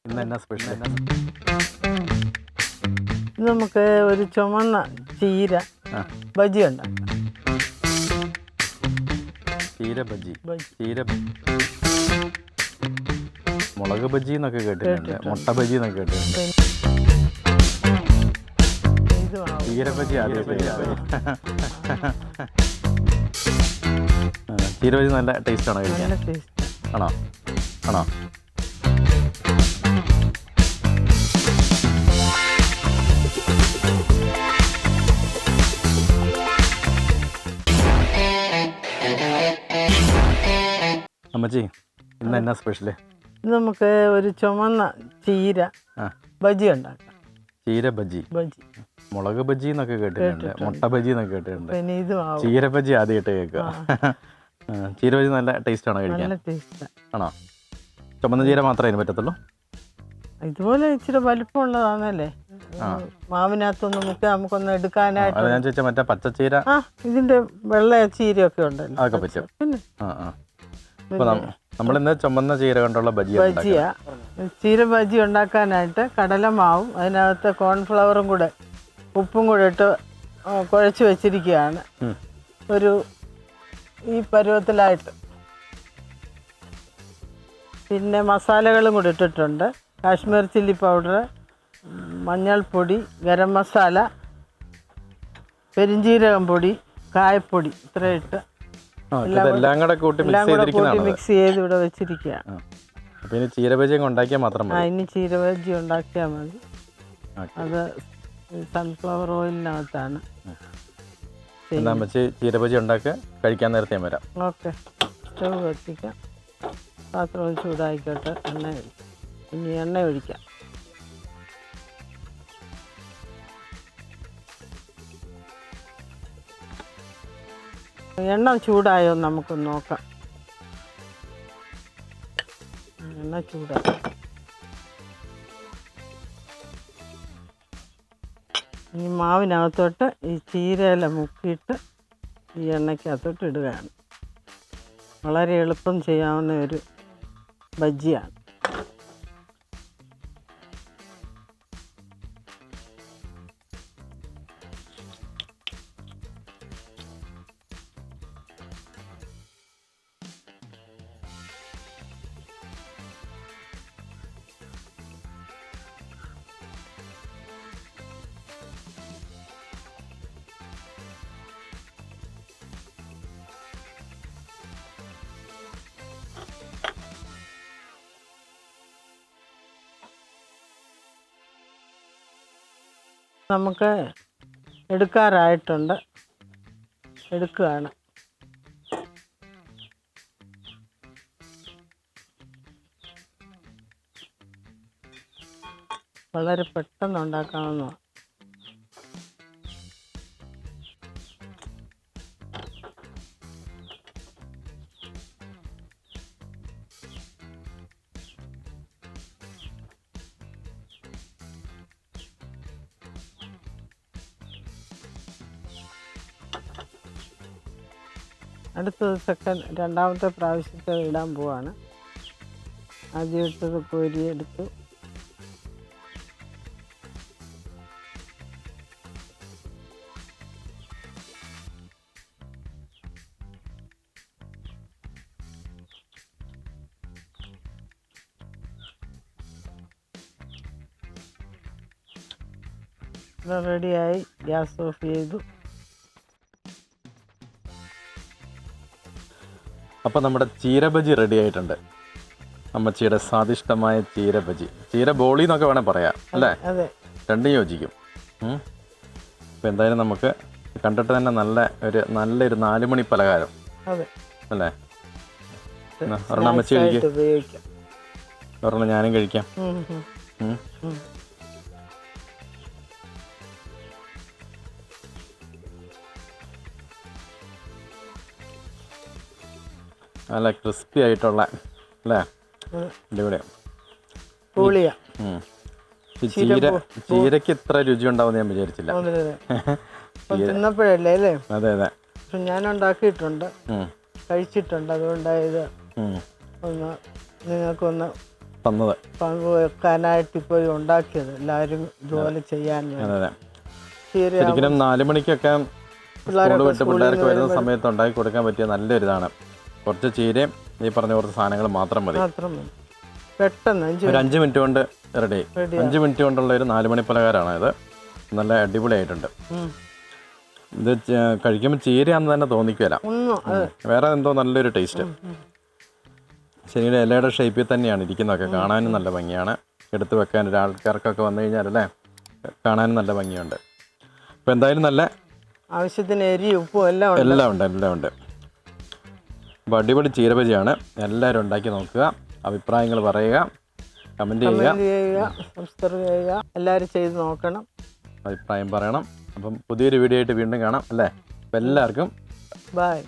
ഇന്ന് എന്നാ സ്പെഷ്യൽ? നമുക്ക് ഒരു ചുമന്ന ചീര ബജി ഉണ്ടാക്കാം. ചീര ബജി. മുളക് ബജി എന്നൊക്കെ കേട്ടിട്ടുണ്ട്, മുട്ട ബജി എന്നൊക്കെ കേട്ടിട്ടുണ്ട്. ചീര ബജി ചീര ബജി നല്ല ടേസ്റ്റ് ആണോ കഴിക്കാൻ? ആണോ ആണോ അമ്മച്ചി, ഇന്ന് എന്നാ സ്പെഷ്യല്? നമുക്ക് ഒരു ചുമന്ന ചീര ബജി ഉണ്ടാക്കാം. ചീര ബജി. മുളക് ബജി എന്നൊക്കെ കേട്ടിട്ടുണ്ട്, മുട്ട ബജി എന്നൊക്കെ കേട്ടിട്ടുണ്ട്. ചീര ബജി ആദ്യമായിട്ട് കേൾക്കുക. ചീര ബജി നല്ല ടേസ്റ്റ് ആണോ കഴിക്കാൻ? ആണോ? ചുമന്ന ചീര മാത്രമേ അതിന് പറ്റത്തുള്ളൂ? ഇതുപോലെ ഇച്ചിരി വലിപ്പമുള്ളതാണല്ലേ, മാവിനകത്തൊന്ന് മുക്കി നമുക്കൊന്ന് എടുക്കാനായിട്ട്. ഞാൻ ചോദിച്ചാൽ മറ്റേ പച്ചച്ചീര, ഇതിന്റെ വെള്ള ചീരയൊക്കെ ഉണ്ടല്ലോ, അതൊക്കെ പറ്റും. പിന്നെ നമ്മളിന്ന് ചുമന്ന ചീര കൊണ്ടുള്ള ബജിയാ. ചീര ബജി ഉണ്ടാക്കാനായിട്ട് കടലമാവും അതിനകത്ത് കോൺഫ്ലവറും കൂടെ ഉപ്പും കൂടെ ഇട്ട് കുഴച്ച് വെച്ചിരിക്കുകയാണ്. ഒരു ഈ പരുവത്തിലായിട്ട്. പിന്നെ മസാലകളും കൂടി ഇട്ടിട്ടുണ്ട്. കാശ്മീർ ചില്ലി പൗഡർ, മഞ്ഞൾപ്പൊടി, ഗരം മസാല, പെരിഞ്ജീരകം പൊടി, കായപ്പൊടി, ഇത്രയും ഇട്ട് എല്ലാം കൂടെ കൂട്ടി മിക്സ് ചെയ്ത് ഇവിടെ വെച്ചിരിക്കുകയാണ്. ഇനി ചീര ബജി ഉണ്ടാക്കിയാൽ മാത്രം മതി. ഇനി ചീര ബജി ഉണ്ടാക്കിയാൽ മതി. അത് സൺഫ്ലവർ ഓയിലിനകത്താണ്. ചീര ബജി ഉണ്ടാക്കുക, കഴിക്കാൻ നേരത്തെ വരാം. ഓക്കെ, സ്റ്റവ് കത്തിക്കാം, പാത്രം ചൂടായിക്കോട്ടെ, ഇനി എണ്ണ ഒഴിക്കാം. എണ്ണ ചൂടായോ നമുക്ക് നോക്കാം. എണ്ണ ചൂടായി. ഈ മാവിനകത്തോട്ട് ഈ ചീരയില മുക്കിയിട്ട് ഈ എണ്ണയ്ക്കകത്തോട്ട് ഇടുകയാണ്. വളരെ എളുപ്പം ചെയ്യാവുന്ന ഒരു ബജിയാണ്. നമുക്ക് എടുക്കാറായിട്ടുണ്ട്, എടുക്കുകയാണ്. വളരെ പെട്ടെന്ന് ഉണ്ടാക്കാവുന്നതാണ്. അടുത്ത രണ്ടാമത്തെ പ്രാവശ്യത്തെ ഇടാൻ പോവാണ്. ആദ്യം ഇട്ടത് കോരിയെടുത്തു. റെഡിയായി, ഗ്യാസ് ഓഫ് ചെയ്തു. അപ്പം നമ്മുടെ ചീര ബജി റെഡി ആയിട്ടുണ്ട്. അമ്മച്ചിയുടെ സ്വാദിഷ്ടമായ ചീര ബജി, ചീര ബോളി എന്നൊക്കെ വേണേൽ പറയാം അല്ലേ? രണ്ടും യോജിക്കും. അപ്പം എന്തായാലും നമുക്ക് കണ്ടിട്ട് തന്നെ നല്ലൊരു 4 മണി പലഹാരം അല്ലേ? ഒരെണ്ണം അമ്മച്ചി കഴിക്കാം, ഒരെണ്ണം ഞാനും കഴിക്കാം. നല്ല ക്രിസ്പി ആയിട്ടുള്ള അല്ലേ? ഇവിടെ ചീരക്ക് ഇത്ര രുചി ഉണ്ടാവും ഞാൻ വിചാരിച്ചില്ല. തിന്നപ്പോഴല്ലേ അല്ലേ? അതെ അതെ, ഞാൻ ഉണ്ടാക്കിയിട്ടുണ്ട്, കഴിച്ചിട്ടുണ്ട്. അതുകൊണ്ടായത് ഒന്ന് നിങ്ങൾക്കൊന്ന് തന്നത്, പങ്കുവെക്കാനായിട്ട് ഇപ്പോൾ ഉണ്ടാക്കിയത്. എല്ലാവരും ഇതുപോലെ ചെയ്യാൻ അതെ അതെ. ചീര ശരിക്കും 4 മണിക്കൊക്കെ സ്കൂൾ വിട്ട് പിള്ളേർക്ക് വരുന്ന സമയത്ത് ഉണ്ടാക്കി കൊടുക്കാൻ പറ്റിയ നല്ലൊരിതാണ്. കുറച്ച് ചീരയും ഈ പറഞ്ഞ കുറച്ച് സാധനങ്ങൾ മാത്രം മതി. പെട്ടെന്ന് ഒരു 5 മിനിറ്റ് കൊണ്ട് റെഡി. 5 മിനിറ്റ് കൊണ്ടുള്ള ഒരു 4 മണി പലഹാരമാണ് ഇത്. നല്ല അടിപൊളിയായിട്ടുണ്ട്. ഇത് കഴിക്കുമ്പോൾ ചീരയാണെന്ന് തന്നെ തോന്നിക്കില്ല, വേറെ എന്തോ നല്ലൊരു ടേസ്റ്റ്. ശരിയുടെ ഇലയുടെ ഷേപ്പിൽ തന്നെയാണ് ഇരിക്കുന്നതൊക്കെ, കാണാനും നല്ല ഭംഗിയാണ്. എടുത്ത് വെക്കാൻ ഒരാൾക്കാർക്കൊക്കെ വന്നു കഴിഞ്ഞാൽ അല്ലേ, കാണാനും നല്ല ഭംഗിയുണ്ട്. അപ്പോൾ എന്തായാലും നല്ല ആവശ്യത്തിന് എരി ഉപ്പും എല്ലാം ഉണ്ട്. അപ്പോൾ അടിപൊളി ചീരബജിയാണ്. എല്ലാവരും ഉണ്ടാക്കി നോക്കുക, അഭിപ്രായങ്ങൾ പറയുക, കമൻറ്റ് ചെയ്യുക, സബ്സ്ക്രൈബ് ചെയ്യുക. എല്ലാവരും ചെയ്ത് നോക്കണം, അഭിപ്രായം പറയണം. അപ്പം പുതിയൊരു വീഡിയോ ആയിട്ട് വീണ്ടും കാണാം അല്ലേ. അപ്പം എല്ലാവർക്കും ബൈ.